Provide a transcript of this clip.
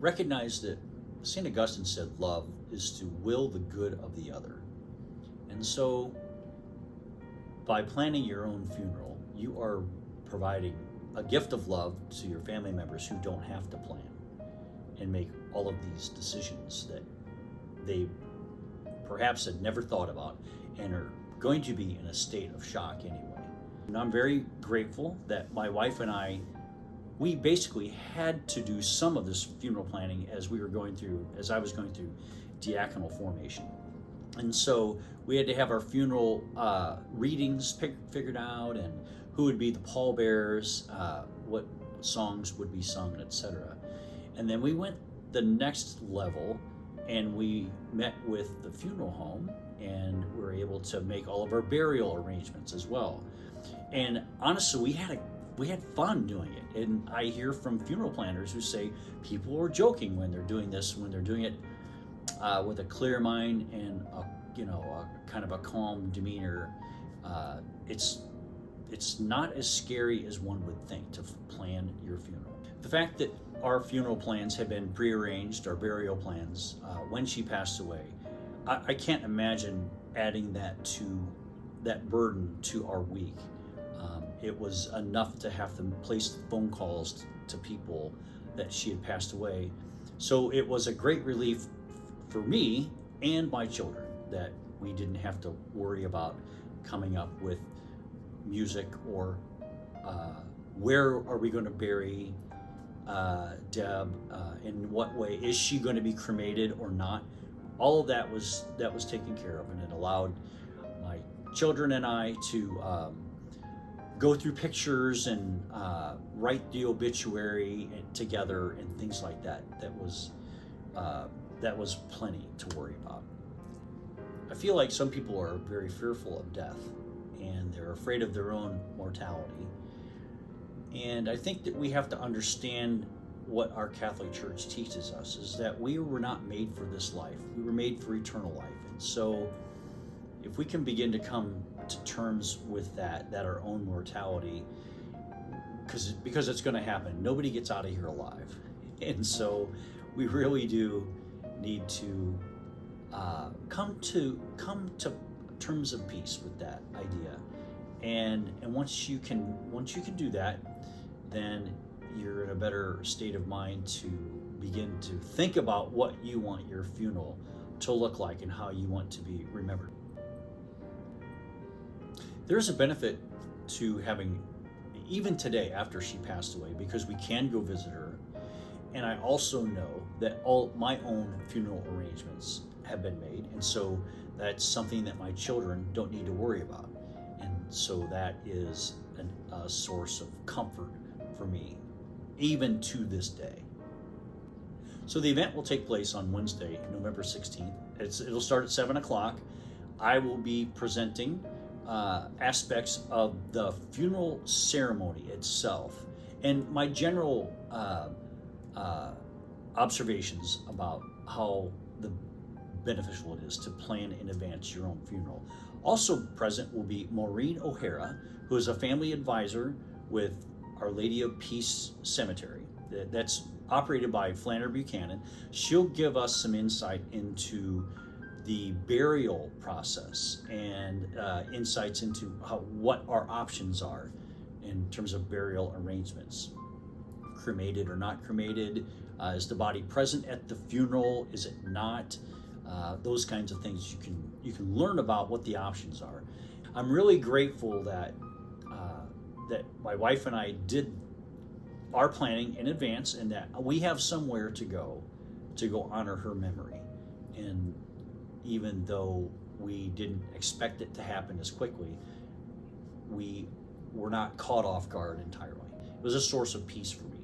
Recognize that St. Augustine said love is to will the good of the other. And so by planning your own funeral, you are providing a gift of love to your family members who don't have to plan and make all of these decisions that they perhaps had never thought about and are going to be in a state of shock anyway. And I'm very grateful that my wife and I, we basically had to do some of this funeral planning as I was going through diaconal formation. And so we had to have our funeral readings figured out, and who would be the pallbearers, what songs would be sung, etc. And then we went the next level and we met with the funeral home and were able to make all of our burial arrangements as well. And honestly, we had fun doing it. And I hear from funeral planners who say people are joking when they're doing this, when they're doing it with a clear mind and a kind of a calm demeanor. It's not as scary as one would think to plan your funeral. The fact that our funeral plans had been prearranged, our burial plans, when she passed away, I can't imagine adding that burden to our week. It was enough to have to place the phone calls to people that she had passed away. So it was a great relief for me and my children that we didn't have to worry about coming up with music or where are we going to bury Deb, in what way is she going to be cremated or not. All of that was taken care of, and it allowed my children and I to go through pictures and write the obituary together and things like that. That was plenty to worry about. I feel like some people are very fearful of death and they're afraid of their own mortality. And I think that we have to understand what our Catholic Church teaches us is that we were not made for this life. We were made for eternal life. And so if we can begin to come to terms with that our own mortality, because it's going to happen. Nobody gets out of here alive. And so we really do need to come to terms of peace with that idea. And once you can do that, then you're in a better state of mind to begin to think about what you want your funeral to look like and how you want to be remembered. There's a benefit to having, even today after she passed away, because we can go visit her. And I also know that all my own funeral arrangements have been made. And so that's something that my children don't need to worry about. And so that is a source of comfort for me, even to this day. So the event will take place on Wednesday, November 16th. It'll start at 7 o'clock. I will be presenting aspects of the funeral ceremony itself and my general observations about how beneficial it is to plan in advance your own funeral. Also present will be Maureen O'Hara, who is a family advisor with Our Lady of Peace Cemetery that's operated by Flannery Buchanan. She'll give us some insight into the burial process and insights into what our options are in terms of burial arrangements. Cremated or not cremated? Is the body present at the funeral? Is it not? Those kinds of things you can learn about what the options are. I'm really grateful that my wife and I did our planning in advance, and that we have somewhere to go honor her memory. And even though we didn't expect it to happen as quickly, we were not caught off guard entirely. It was a source of peace for me.